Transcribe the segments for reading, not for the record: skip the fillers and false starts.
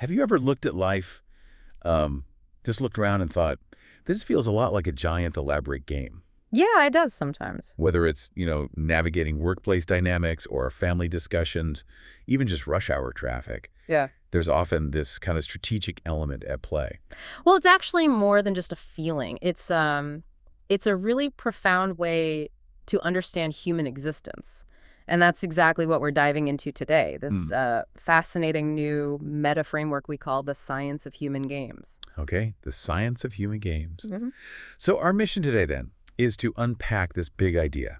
Have you ever looked at life, just looked around and thought, this feels a lot like a giant, elaborate game? Yeah, it does sometimes. Whether it's, navigating workplace dynamics or family discussions, even just rush hour traffic. Yeah. There's often this kind of strategic element at play. Well, it's actually more than just a feeling. It's a really profound way to understand human existence. And that's exactly what we're diving into today, this fascinating new meta framework we call the science of human games. Okay, the science of human games. Mm-hmm. So our mission today, then, is to unpack this big idea.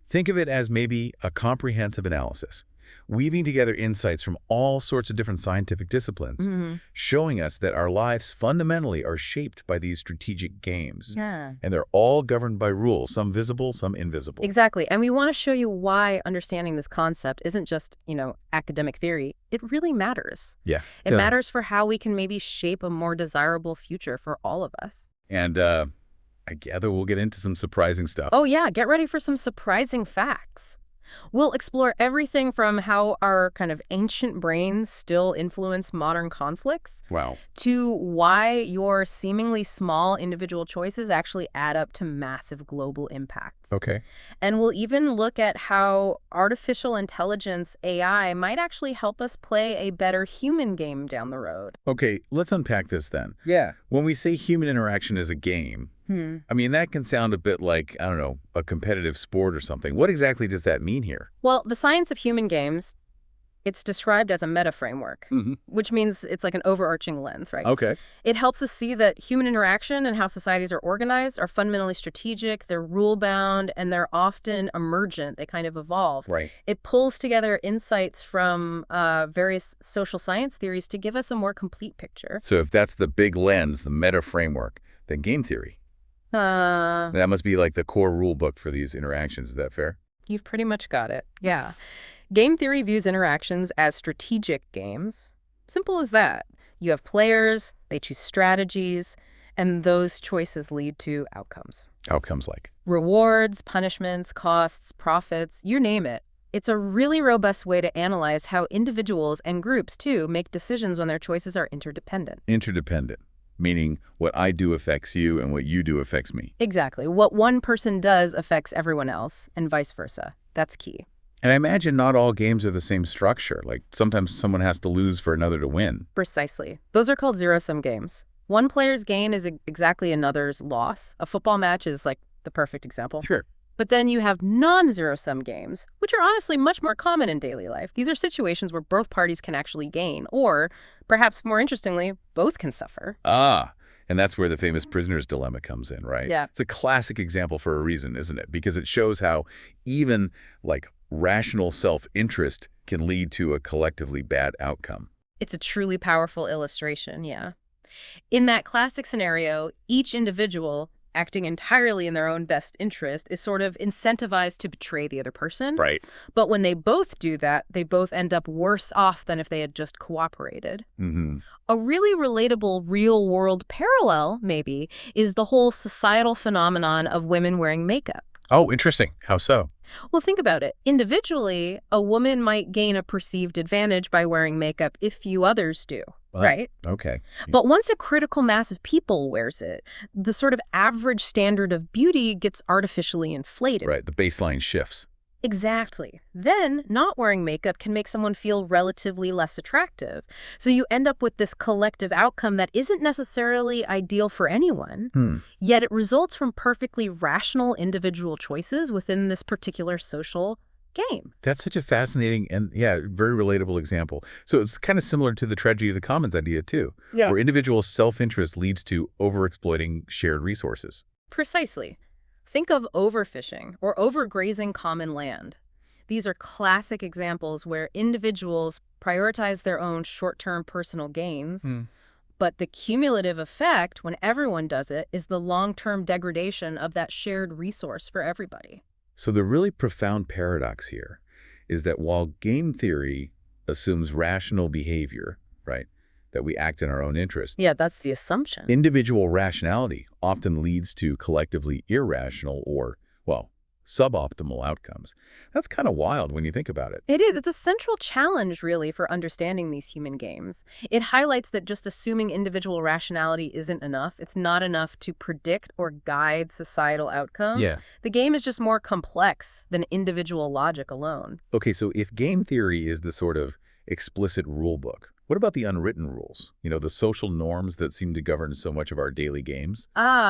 Think of it as maybe a comprehensive analysis, weaving together insights from all sorts of different scientific disciplines, showing us that our lives fundamentally are shaped by these strategic games. Yeah. And they're all governed by rules, some visible, some invisible. Exactly. And we want to show you why understanding this concept isn't just, academic theory. It really matters. Yeah. It matters for how we can maybe shape a more desirable future for all of us. And I gather we'll get into some surprising stuff. Oh, yeah. Get ready for some surprising facts. We'll explore everything from how our kind of ancient brains still influence modern conflicts. Wow. To why your seemingly small individual choices actually add up to massive global impacts. Okay. And we'll even look at how artificial intelligence, AI, might actually help us play a better human game down the road. Okay, let's unpack this then. Yeah. When we say human interaction is a game, I mean, that can sound a bit like, I don't know, a competitive sport or something. What exactly does that mean here? Well, the science of human games, it's described as a meta framework, which means it's like an overarching lens, right? Okay. It helps us see that human interaction and how societies are organized are fundamentally strategic, they're rule-bound, and they're often emergent. They kind of evolve. Right. It pulls together insights from various social science theories to give us a more complete picture. So if that's the big lens, the meta framework, then game theory. That must be like the core rule book for these interactions. Is that fair? You've pretty much got it. Yeah. Game theory views interactions as strategic games. Simple as that. You have players, they choose strategies, and those choices lead to outcomes. Outcomes like? Rewards, punishments, costs, profits, you name it. It's a really robust way to analyze how individuals and groups, too, make decisions when their choices are interdependent. Interdependent. Meaning what I do affects you and what you do affects me. Exactly. What one person does affects everyone else, and vice versa. That's key. And I imagine not all games are the same structure. Like sometimes someone has to lose for another to win. Precisely. Those are called zero-sum games. One player's gain is exactly another's loss. A football match is like the perfect example. Sure. But then you have non-zero-sum games, which are honestly much more common in daily life. These are situations where both parties can actually gain, or perhaps more interestingly, both can suffer. Ah, and that's where the famous prisoner's dilemma comes in, right? Yeah. It's a classic example for a reason, isn't it? Because it shows how even like rational self-interest can lead to a collectively bad outcome. It's a truly powerful illustration, yeah. In that classic scenario, each individual, acting entirely in their own best interest, is sort of incentivized to betray the other person. Right. But when they both do that, they both end up worse off than if they had just cooperated. A really relatable real-world parallel, maybe, is the whole societal phenomenon of women wearing makeup. Oh, interesting. How so? Well, think about it. Individually, a woman might gain a perceived advantage by wearing makeup if few others do. Right? Okay. But once a critical mass of people wears it, the sort of average standard of beauty gets artificially inflated. Right. The baseline shifts. Exactly. Then, not wearing makeup can make someone feel relatively less attractive. So you end up with this collective outcome that isn't necessarily ideal for anyone, yet it results from perfectly rational individual choices within this particular social game. That's such a fascinating and, very relatable example. So it's kind of similar to the tragedy of the commons idea, too, where individual self-interest leads to overexploiting shared resources. Precisely. Think of overfishing or overgrazing common land. These are classic examples where individuals prioritize their own short-term personal gains, but the cumulative effect, when everyone does it, is the long-term degradation of that shared resource for everybody. So the really profound paradox here is that while game theory assumes rational behavior, right, that we act in our own interest. Yeah, that's the assumption. Individual rationality often leads to collectively irrational or, suboptimal outcomes. That's kind of wild when you think about it. It is. It's a central challenge, really, for understanding these human games. It highlights that just assuming individual rationality isn't enough. It's not enough to predict or guide societal outcomes. Yeah. The game is just more complex than individual logic alone. Okay, so if game theory is the sort of explicit rule book, what about the unwritten rules? The social norms that seem to govern so much of our daily games?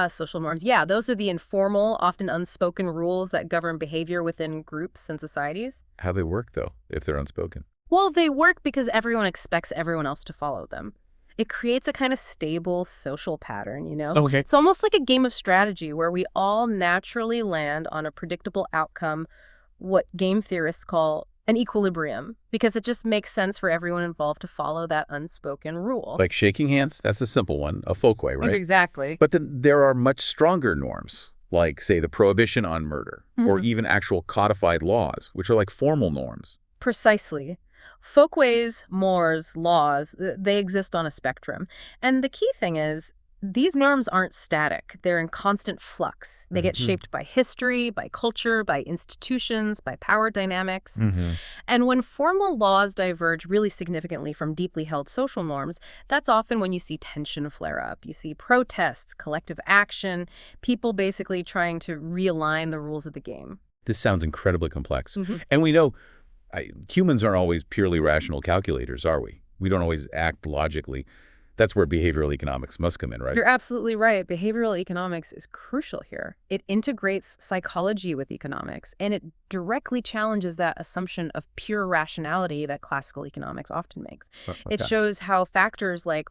Social norms. Yeah, those are the informal, often unspoken rules that govern behavior within groups and societies. How they work, though, if they're unspoken? Well, they work because everyone expects everyone else to follow them. It creates a kind of stable social pattern, Okay. It's almost like a game of strategy where we all naturally land on a predictable outcome, what game theorists call an equilibrium, because it just makes sense for everyone involved to follow that unspoken rule. Like shaking hands? That's a simple one, a folk way, right? Exactly. But then there are much stronger norms, like, say, the prohibition on murder, or even actual codified laws, which are like formal norms. Precisely. Folkways, mores, laws, they exist on a spectrum. And the key thing is, these norms aren't static. They're in constant flux. They get shaped by history, by culture, by institutions, by power dynamics. And when formal laws diverge really significantly from deeply held social norms, that's often when you see tension flare up. You see protests, collective action, people basically trying to realign the rules of the game. This sounds incredibly complex. And we know humans aren't always purely rational calculators, are we? We don't always act logically. That's where behavioral economics must come in, right? You're absolutely right. Behavioral economics is crucial here. It integrates psychology with economics, and it directly challenges that assumption of pure rationality that classical economics often makes. It shows how factors like,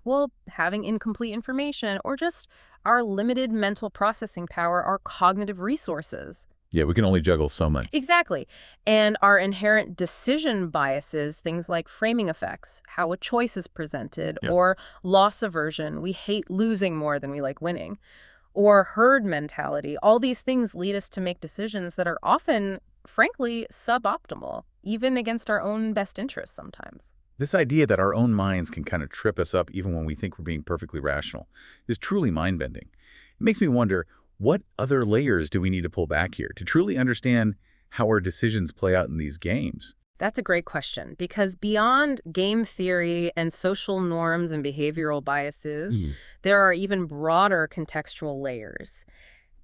having incomplete information or just our limited mental processing power are cognitive resources. Yeah, we can only juggle so much. Exactly. And our inherent decision biases, things like framing effects, how a choice is presented, or loss aversion, we hate losing more than we like winning, or herd mentality, all these things lead us to make decisions that are often, frankly, suboptimal, even against our own best interests sometimes. This idea that our own minds can kind of trip us up even when we think we're being perfectly rational is truly mind-bending. It makes me wonder, what other layers do we need to pull back here to truly understand how our decisions play out in these games? That's a great question, because beyond game theory and social norms and behavioral biases, there are even broader contextual layers.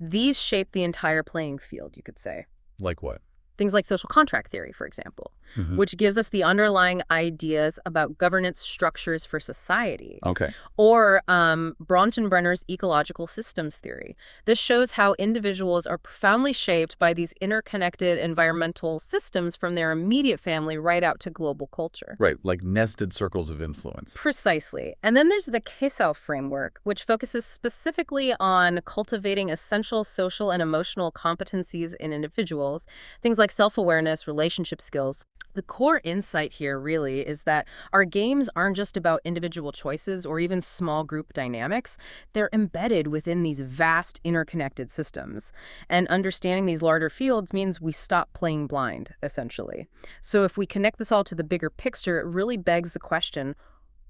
These shape the entire playing field, you could say. Like what? Things like social contract theory, for example, which gives us the underlying ideas about governance structures for society. Okay. Or Brontenbrenner's ecological systems theory. This shows how individuals are profoundly shaped by these interconnected environmental systems from their immediate family right out to global culture. Right, like nested circles of influence. Precisely. And then there's the Kesel framework, which focuses specifically on cultivating essential social and emotional competencies in individuals, things like self-awareness, relationship skills. The core insight here really is that our games aren't just about individual choices or even small group dynamics. They're embedded within these vast interconnected systems. And understanding these larger fields means we stop playing blind, essentially. So if we connect this all to the bigger picture, it really begs the question,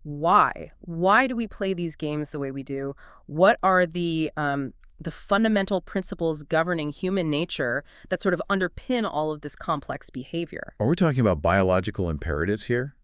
why? Why do we play these games the way we do? What are the fundamental principles governing human nature that sort of underpin all of this complex behavior? Are we talking about biological imperatives here?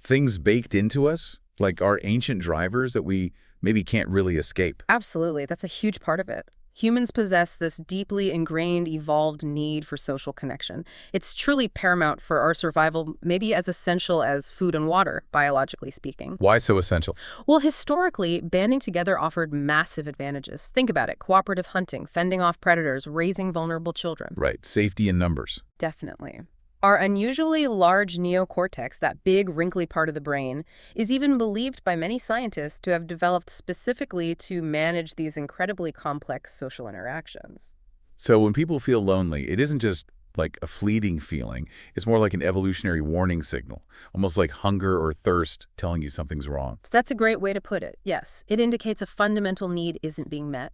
Things baked into us, like our ancient drivers that we maybe can't really escape? Absolutely. That's a huge part of it. Humans possess this deeply ingrained, evolved need for social connection. It's truly paramount for our survival, maybe as essential as food and water, biologically speaking. Why so essential? Well, historically, banding together offered massive advantages. Think about it. Cooperative hunting, fending off predators, raising vulnerable children. Right. Safety in numbers. Definitely. Our unusually large neocortex, that big wrinkly part of the brain, is even believed by many scientists to have developed specifically to manage these incredibly complex social interactions. So when people feel lonely, it isn't just like a fleeting feeling. It's more like an evolutionary warning signal, almost like hunger or thirst telling you something's wrong. That's a great way to put it, yes. It indicates a fundamental need isn't being met.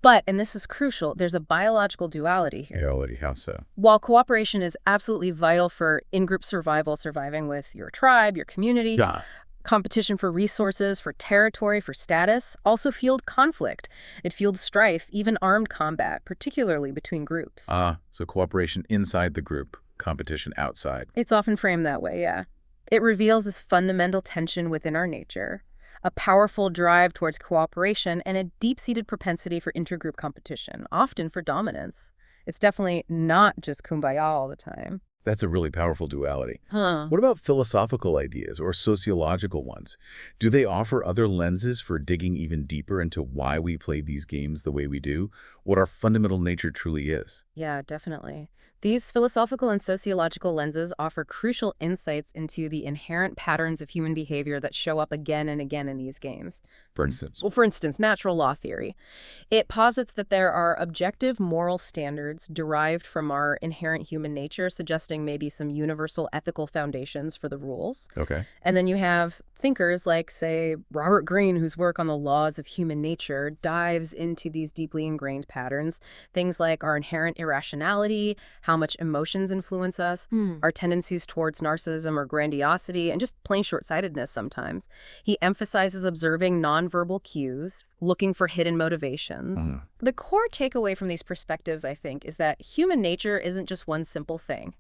But, and this is crucial, there's a biological duality here. Duality, how so? While cooperation is absolutely vital for in-group survival, surviving with your tribe, your community, Competition for resources, for territory, for status also fueled conflict. It fueled strife, even armed combat, particularly between groups. So cooperation inside the group, competition outside. It's often framed that way, yeah. It reveals this fundamental tension within our nature, a powerful drive towards cooperation, and a deep-seated propensity for intergroup competition, often for dominance. It's definitely not just kumbaya all the time. That's a really powerful duality. Huh. What about philosophical ideas or sociological ones? Do they offer other lenses for digging even deeper into why we play these games the way we do, what our fundamental nature truly is? Yeah, definitely. These philosophical and sociological lenses offer crucial insights into the inherent patterns of human behavior that show up again and again in these games. For instance? Well, for instance, natural law theory. It posits that there are objective moral standards derived from our inherent human nature, suggesting maybe some universal ethical foundations for the rules. Okay. And then you have thinkers like, say, Robert Greene, whose work on the laws of human nature dives into these deeply ingrained patterns. Things like our inherent irrationality, how much emotions influence us, our tendencies towards narcissism or grandiosity, and just plain short-sightedness sometimes. He emphasizes observing nonverbal cues, looking for hidden motivations. The core takeaway from these perspectives, I think, is that human nature isn't just one simple thing.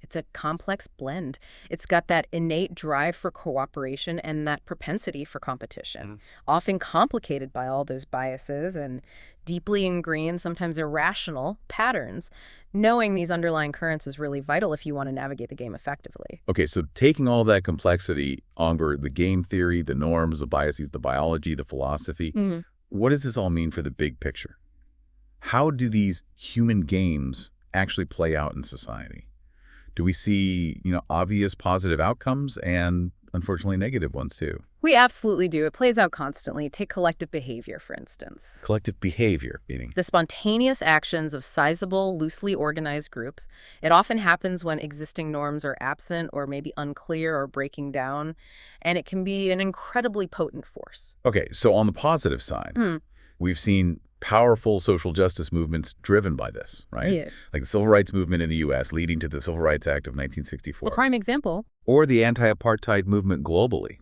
It's a complex blend. It's got that innate drive for cooperation and that propensity for competition, often complicated by all those biases and deeply ingrained, sometimes irrational patterns. Knowing these underlying currents is really vital if you want to navigate the game effectively. Okay, so taking all that complexity, onward, the game theory, the norms, the biases, the biology, the philosophy, what does this all mean for the big picture? How do these human games actually play out in society? Do we see, obvious positive outcomes and, unfortunately, negative ones too? We absolutely do. It plays out constantly. Take collective behavior, for instance. Collective behavior, meaning? The spontaneous actions of sizable, loosely organized groups. It often happens when existing norms are absent or maybe unclear or breaking down, and it can be an incredibly potent force. Okay, so on the positive side, we've seen powerful social justice movements driven by this, right? Yeah. Like the Civil Rights Movement in the U.S. leading to the Civil Rights Act of 1964. A prime example. Or the anti-apartheid movement globally,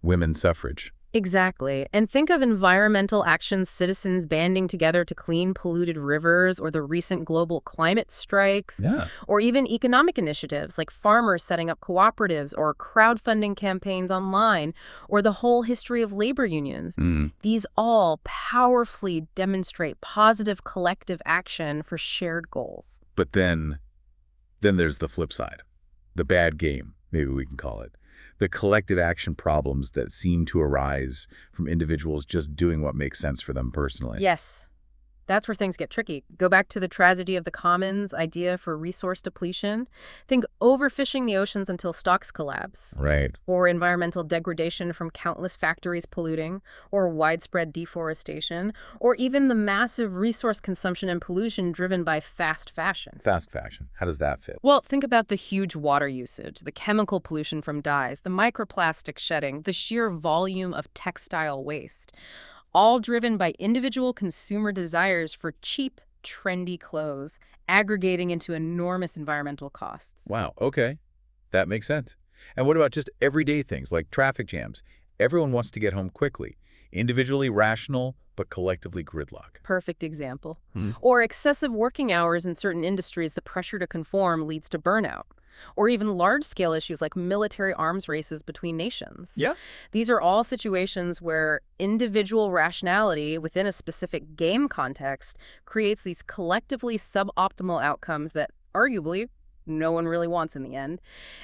women's suffrage. Exactly. And think of environmental actions, citizens banding together to clean polluted rivers, or the recent global climate strikes, or even economic initiatives like farmers setting up cooperatives or crowdfunding campaigns online, or the whole history of labor unions. These all powerfully demonstrate positive collective action for shared goals. But then there's the flip side, the bad game, maybe we can call it. The collective action problems that seem to arise from individuals just doing what makes sense for them personally. Yes. That's where things get tricky. Go back to the tragedy of the commons idea for resource depletion. Think overfishing the oceans until stocks collapse. Right. Or environmental degradation from countless factories polluting, or widespread deforestation, or even the massive resource consumption and pollution driven by fast fashion. Fast fashion. How does that fit? Well, think about the huge water usage, the chemical pollution from dyes, the microplastic shedding, the sheer volume of textile waste. All driven by individual consumer desires for cheap, trendy clothes, aggregating into enormous environmental costs. Wow, okay. That makes sense. And what about just everyday things like traffic jams? Everyone wants to get home quickly. Individually rational, but collectively gridlock. Perfect example. Or excessive working hours in certain industries, the pressure to conform leads to burnout. Or even large-scale issues like military arms races between nations. Yeah. These are all situations where individual rationality within a specific game context creates these collectively suboptimal outcomes that arguably no one really wants in the end.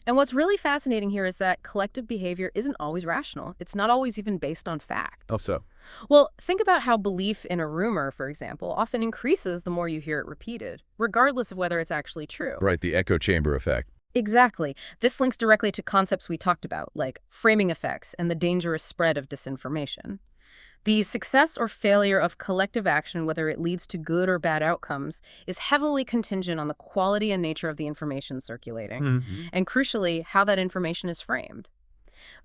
And what's really fascinating here is that collective behavior isn't always rational. It's not always even based on fact. Oh, so? Well, think about how belief in a rumor, for example, often increases the more you hear it repeated, regardless of whether it's actually true. Right, the echo chamber effect. Exactly. This links directly to concepts we talked about, like framing effects and the dangerous spread of disinformation. The success or failure of collective action, whether it leads to good or bad outcomes, is heavily contingent on the quality and nature of the information circulating, and crucially, how that information is framed.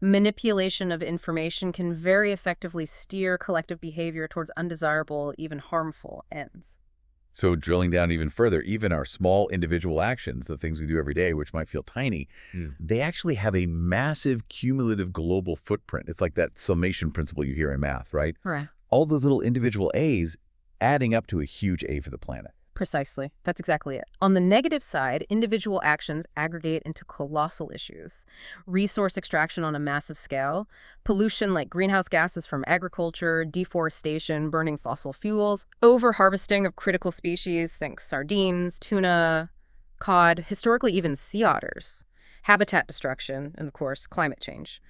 Manipulation of information can very effectively steer collective behavior towards undesirable, even harmful ends. So drilling down even further, even our small individual actions, the things we do every day, which might feel tiny, they actually have a massive cumulative global footprint. It's like that summation principle you hear in math, right? Right. All those little individual A's adding up to a huge A for the planet. Precisely. That's exactly it. On the negative side, individual actions aggregate into colossal issues. Resource extraction on a massive scale, pollution like greenhouse gases from agriculture, deforestation, burning fossil fuels, over-harvesting of critical species, think sardines, tuna, cod, historically even sea otters, habitat destruction, and of course, climate change.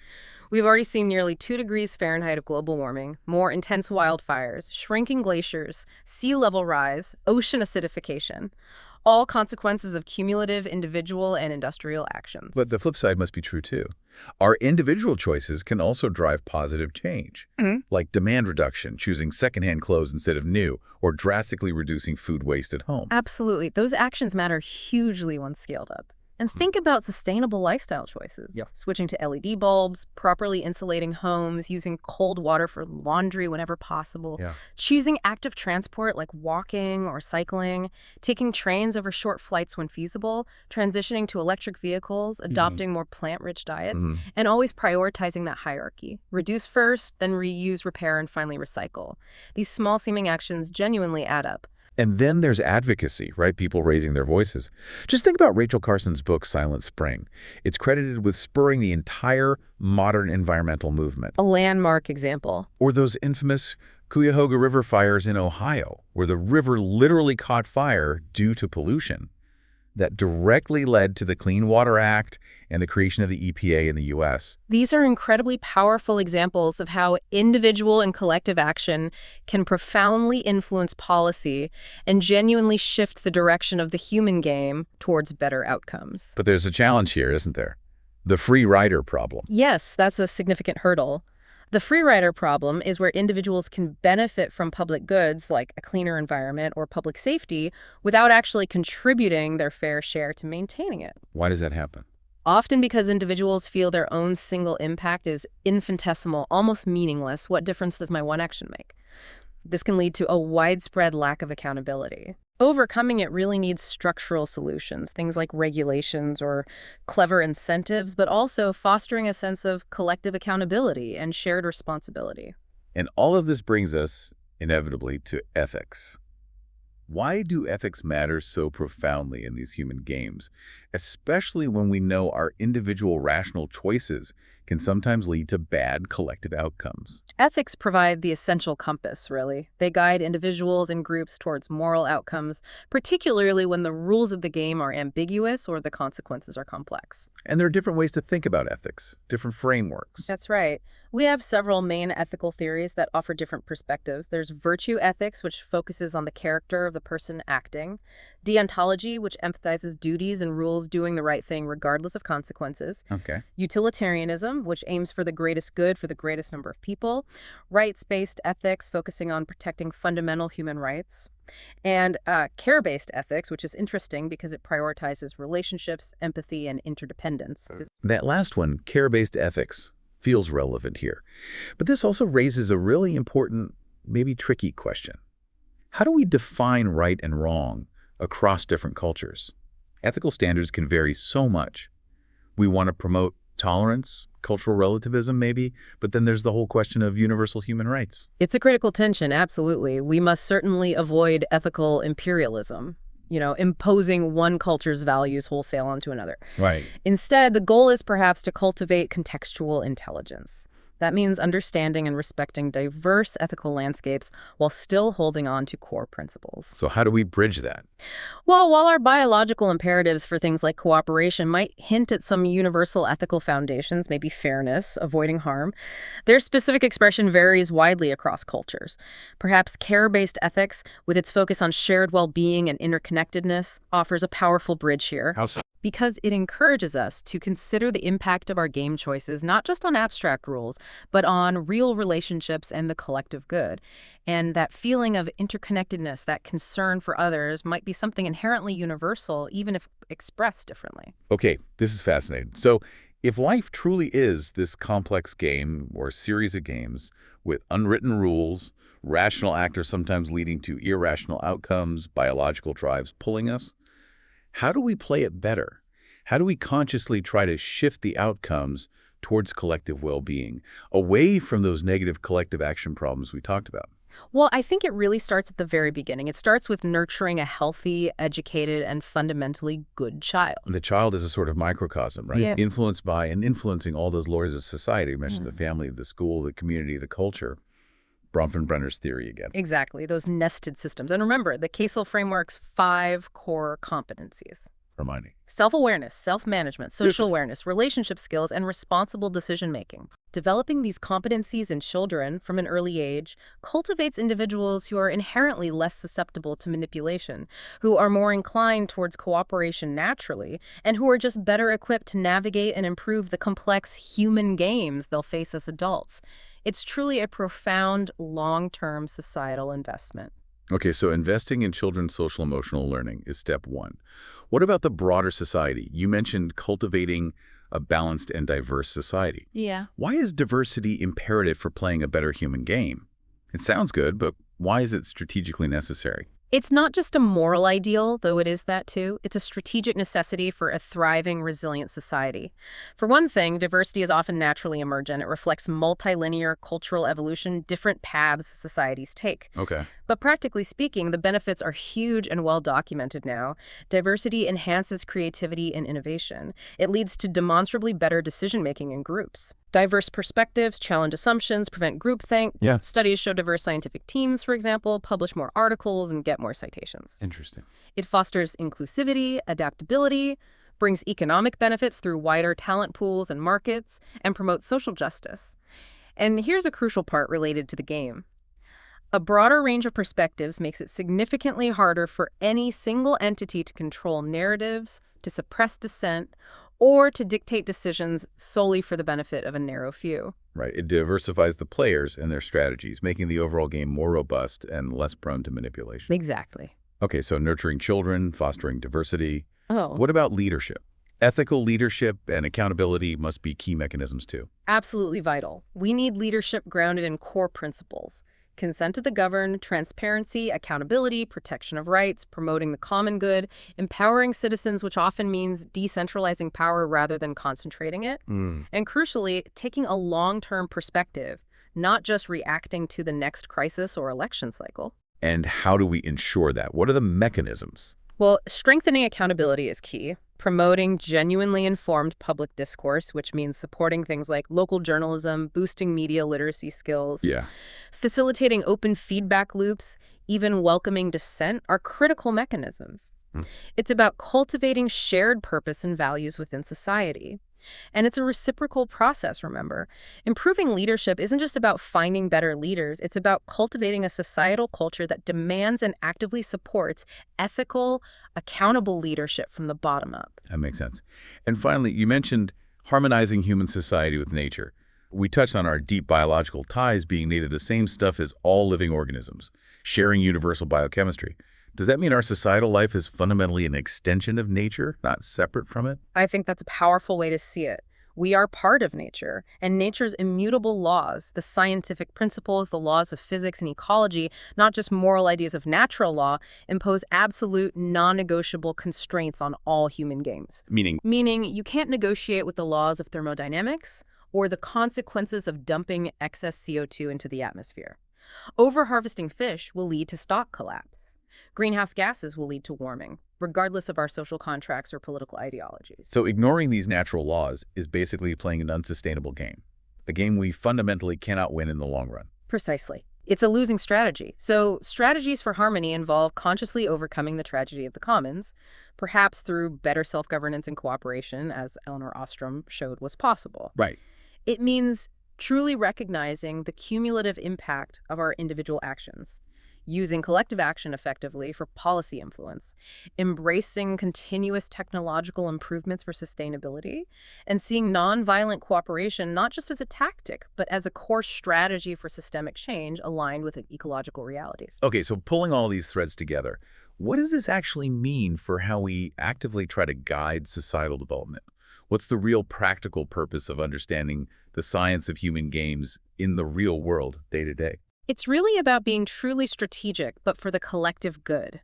We've already seen nearly 2 degrees Fahrenheit of global warming, more intense wildfires, shrinking glaciers, sea level rise, ocean acidification, all consequences of cumulative individual and industrial actions. But the flip side must be true, too. Our individual choices can also drive positive change, like demand reduction, choosing secondhand clothes instead of new, or drastically reducing food waste at home. Absolutely. Those actions matter hugely when scaled up. And think about sustainable lifestyle choices. Switching to LED bulbs, properly insulating homes, using cold water for laundry whenever possible, choosing active transport like walking or cycling, taking trains over short flights when feasible, transitioning to electric vehicles, adopting more plant-rich diets, and always prioritizing that hierarchy. Reduce first, then reuse, repair, and finally recycle. These small-seeming actions genuinely add up. And then there's advocacy, right? People raising their voices. Just think about Rachel Carson's book, Silent Spring. It's credited with spurring the entire modern environmental movement. A landmark example. Or those infamous Cuyahoga River fires in Ohio, where the river literally caught fire due to pollution. That directly led to the Clean Water Act and the creation of the EPA in the U.S. These are incredibly powerful examples of how individual and collective action can profoundly influence policy and genuinely shift the direction of the human game towards better outcomes. But there's a challenge here, isn't there? The free rider problem. Yes, that's a significant hurdle. The free rider problem is where individuals can benefit from public goods like a cleaner environment or public safety without actually contributing their fair share to maintaining it. Why does that happen? Often because individuals feel their own single impact is infinitesimal, almost meaningless. What difference does my one action make? This can lead to a widespread lack of accountability. Overcoming it really needs structural solutions, things like regulations or clever incentives, but also fostering a sense of collective accountability and shared responsibility. And all of this brings us, inevitably, to ethics. Why do ethics matter so profoundly in these human games, especially when we know our individual rational choices can sometimes lead to bad collective outcomes? Ethics provide the essential compass, really. They guide individuals and groups towards moral outcomes, particularly when the rules of the game are ambiguous or the consequences are complex. And there are different ways to think about ethics, different frameworks. That's right. We have several main ethical theories that offer different perspectives. There's virtue ethics, which focuses on the character of the person acting. Deontology, which emphasizes duties and rules doing the right thing regardless of consequences. Okay. Utilitarianism, which aims for the greatest good for the greatest number of people. Rights-based ethics, focusing on protecting fundamental human rights. And care-based ethics, which is interesting because it prioritizes relationships, empathy, and interdependence. That last one, care-based ethics, feels relevant here. But this also raises a really important, maybe tricky question. How do we define right and wrong across different cultures? Ethical standards can vary so much. We want to promote tolerance, cultural relativism maybe, but then there's the whole question of universal human rights. It's a critical tension, absolutely. We must certainly avoid ethical imperialism, imposing one culture's values wholesale onto another. Right. Instead, the goal is perhaps to cultivate contextual intelligence. That means understanding and respecting diverse ethical landscapes while still holding on to core principles. So how do we bridge that? Well, while our biological imperatives for things like cooperation might hint at some universal ethical foundations, maybe fairness, avoiding harm, their specific expression varies widely across cultures. Perhaps care-based ethics, with its focus on shared well-being and interconnectedness, offers a powerful bridge here. How so? Because it encourages us to consider the impact of our game choices, not just on abstract rules, but on real relationships and the collective good. And that feeling of interconnectedness, that concern for others, might be something inherently universal, even if expressed differently. Okay, this is fascinating. So If life truly is this complex game or series of games with unwritten rules, rational actors sometimes leading to irrational outcomes, biological drives pulling us, how do we play it better? How do we consciously try to shift the outcomes towards collective well-being, away from those negative collective action problems we talked about? Well, I think it really starts at the very beginning. It starts with nurturing a healthy, educated, and fundamentally good child. The child is a sort of microcosm, right? Yeah. Influenced by and influencing all those layers of society. You mentioned the family, the school, the community, the culture. Bronfenbrenner's theory again. Exactly, those nested systems. And remember, the Casel framework's 5 core competencies. Reminding. Self-awareness, self-management, social awareness, relationship skills, and responsible decision-making. Developing these competencies in children from an early age cultivates individuals who are inherently less susceptible to manipulation, who are more inclined towards cooperation naturally, and who are just better equipped to navigate and improve the complex human games they'll face as adults. It's truly a profound, long-term societal investment. Okay, so investing in children's social-emotional learning is step one. What about the broader society? You mentioned cultivating a balanced and diverse society. Yeah. Why is diversity imperative for playing a better human game? It sounds good, but why is it strategically necessary? It's not just a moral ideal, though it is that too. It's a strategic necessity for a thriving, resilient society. For one thing, diversity is often naturally emergent. It reflects multilinear cultural evolution, different paths societies take. Okay. But practically speaking, the benefits are huge and well documented now. Diversity enhances creativity and innovation. It leads to demonstrably better decision-making in groups. Diverse perspectives challenge assumptions, prevent groupthink. Yeah. Studies show diverse scientific teams, for example, publish more articles and get more citations. Interesting. It fosters inclusivity, adaptability, brings economic benefits through wider talent pools and markets, and promotes social justice. And here's a crucial part related to the game. A broader range of perspectives makes it significantly harder for any single entity to control narratives, to suppress dissent, or to dictate decisions solely for the benefit of a narrow few. Right. It diversifies the players and their strategies, making the overall game more robust and less prone to manipulation. Exactly. Okay, so nurturing children, fostering diversity. Oh. What about leadership? Ethical leadership and accountability must be key mechanisms too. Absolutely vital. We need leadership grounded in core principles. Consent to the governed, transparency, accountability, protection of rights, promoting the common good, empowering citizens, which often means decentralizing power rather than concentrating it. And crucially, taking a long-term perspective, not just reacting to the next crisis or election cycle. And how do we ensure that? What are the mechanisms? Well, strengthening accountability is key. Promoting genuinely informed public discourse, which means supporting things like local journalism, boosting media literacy skills. Yeah. Facilitating open feedback loops, even welcoming dissent are critical mechanisms. It's about cultivating shared purpose and values within society. And it's a reciprocal process, remember. Improving leadership isn't just about finding better leaders. It's about cultivating a societal culture that demands and actively supports ethical, accountable leadership from the bottom up. That makes sense. And finally, you mentioned harmonizing human society with nature. We touched on our deep biological ties being made of the same stuff as all living organisms, sharing universal biochemistry. Does that mean our societal life is fundamentally an extension of nature, not separate from it? I think that's a powerful way to see it. We are part of nature, and nature's immutable laws, the scientific principles, the laws of physics and ecology, not just moral ideas of natural law, impose absolute, non-negotiable constraints on all human games. Meaning, You can't negotiate with the laws of thermodynamics or the consequences of dumping excess CO2 into the atmosphere. Over-harvesting fish will lead to stock collapse. Greenhouse gases will lead to warming, regardless of our social contracts or political ideologies. so ignoring these natural laws is basically playing an unsustainable game, a game we fundamentally cannot win in the long run. Precisely. It's a losing strategy. So strategies for harmony involve consciously overcoming the tragedy of the commons, perhaps through better self-governance and cooperation, as Elinor Ostrom showed was possible. Right. It means truly recognizing the cumulative impact of our individual actions, using collective action effectively for policy influence, embracing continuous technological improvements for sustainability, and seeing nonviolent cooperation not just as a tactic, but as a core strategy for systemic change aligned with ecological realities. Okay, so pulling all these threads together, what does this actually mean for how we actively try to guide societal development? What's the real practical purpose of understanding the science of human games in the real world, day to day? It's really about being truly strategic, but for the collective good.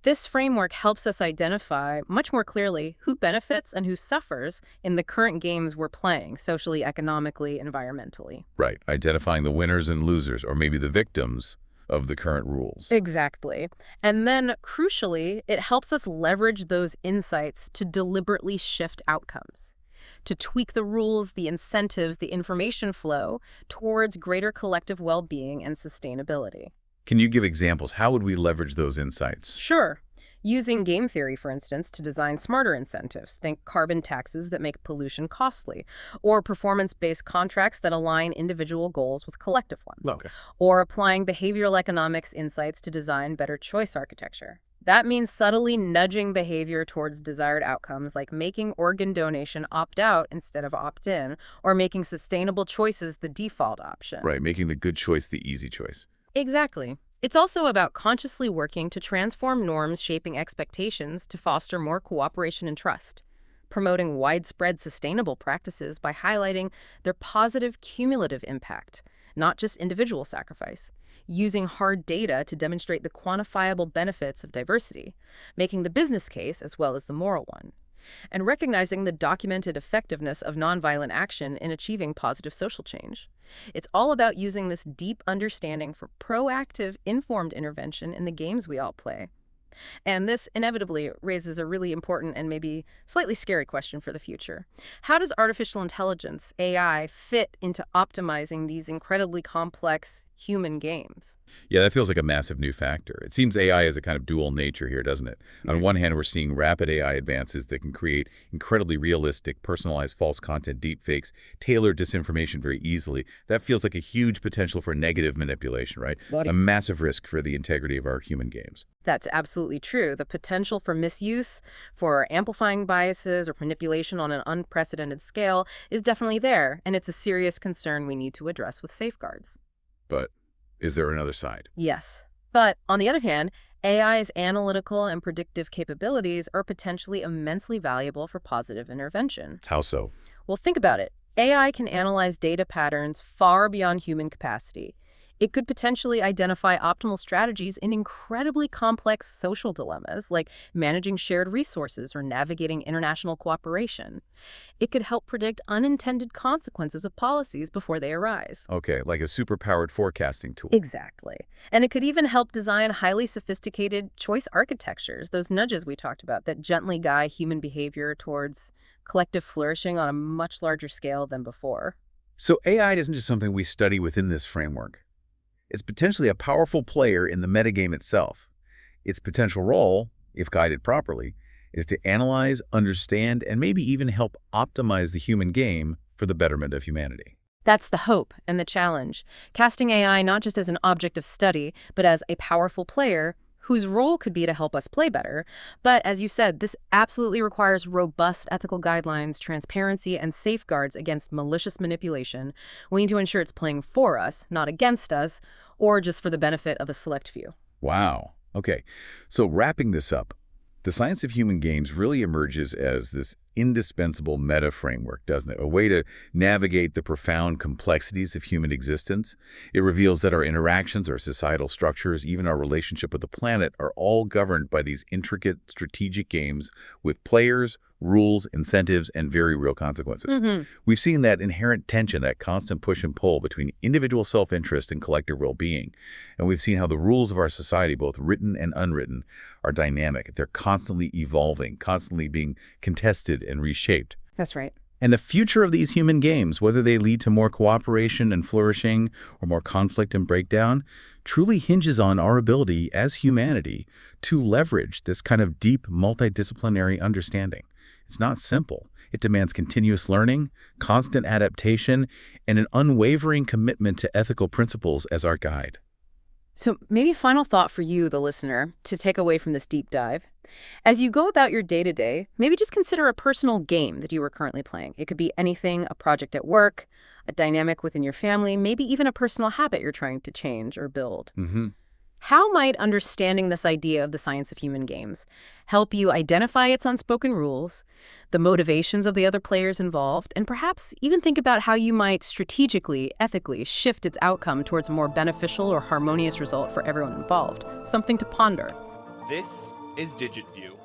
This framework helps us identify much more clearly who benefits and who suffers in the current games we're playing, socially, economically, environmentally. Right, identifying the winners and losers, or maybe the victims of the current rules. Exactly. And then, crucially, it helps us leverage those insights to deliberately shift outcomes, to tweak the rules, the incentives, the information flow towards greater collective well-being and sustainability. Can you give examples? How would we leverage those insights? Sure. Using game theory, for instance, to design smarter incentives. Think carbon taxes that make pollution costly, or performance-based contracts that align individual goals with collective ones. Okay. Or applying behavioral economics insights to design better choice architecture. That means subtly nudging behavior towards desired outcomes, like making organ donation opt-out instead of opt-in, or making sustainable choices the default option. Right, making the good choice the easy choice. Exactly. It's also about consciously working to transform norms shaping expectations to foster more cooperation and trust, promoting widespread sustainable practices by highlighting their positive cumulative impact, not just individual sacrifice, using hard data to demonstrate the quantifiable benefits of diversity, making the business case as well as the moral one, and recognizing the documented effectiveness of nonviolent action in achieving positive social change. It's all about using this deep understanding for proactive, informed intervention in the games we all play. And this inevitably raises a really important and maybe slightly scary question for the future. How does artificial intelligence, AI, fit into optimizing these incredibly complex human games? Yeah, that feels like a massive new factor. It seems AI is a kind of dual nature here, doesn't it? On one hand, we're seeing rapid AI advances that can create incredibly realistic, personalized false content, deepfakes, tailor disinformation very easily. That feels like a huge potential for negative manipulation, right? A massive risk for the integrity of our human games. That's absolutely true. The potential for misuse, for amplifying biases or manipulation on an unprecedented scale is definitely there, and it's a serious concern we need to address with safeguards. But is there another side? Yes. But on the other hand, AI's analytical and predictive capabilities are potentially immensely valuable for positive intervention. How so? Well, think about it. AI can analyze data patterns far beyond human capacity. It could potentially identify optimal strategies in incredibly complex social dilemmas, like managing shared resources or navigating international cooperation. It could help predict unintended consequences of policies before they arise. Okay, like a superpowered forecasting tool. Exactly. And it could even help design highly sophisticated choice architectures, those nudges we talked about that gently guide human behavior towards collective flourishing on a much larger scale than before. So AI isn't just something we study within this framework. It's potentially a powerful player in the metagame itself. Its potential role, if guided properly, is to analyze, understand, and maybe even help optimize the human game for the betterment of humanity. That's the hope and the challenge, casting AI not just as an object of study, but as a powerful player whose role could be to help us play better. But as you said, this absolutely requires robust ethical guidelines, transparency, and safeguards against malicious manipulation. We need to ensure it's playing for us, not against us, or just for the benefit of a select few. Wow. Okay. So wrapping this up, the science of human games really emerges as this indispensable meta framework, doesn't it? A way to navigate the profound complexities of human existence. It reveals that our interactions, our societal structures, even our relationship with the planet are all governed by these intricate strategic games with players, rules, incentives, and very real consequences. We've seen that inherent tension, that constant push and pull between individual self-interest and collective well-being. And we've seen how the rules of our society, both written and unwritten, are dynamic. They're constantly evolving, constantly being contested and reshaped. That's right. And the future of these human games, whether they lead to more cooperation and flourishing or more conflict and breakdown, truly hinges on our ability as humanity to leverage this kind of deep multidisciplinary understanding. It's not simple. It demands continuous learning, constant adaptation, and an unwavering commitment to ethical principles as our guide. So maybe final thought for you, the listener, to take away from this deep dive. As you go about your day-to-day, maybe just consider a personal game that you are currently playing. It could be anything, a project at work, a dynamic within your family, maybe even a personal habit you're trying to change or build. How might understanding this idea of the science of human games help you identify its unspoken rules, the motivations of the other players involved, and perhaps even think about how you might strategically, ethically shift its outcome towards a more beneficial or harmonious result for everyone involved? Something to ponder. This is DigitView.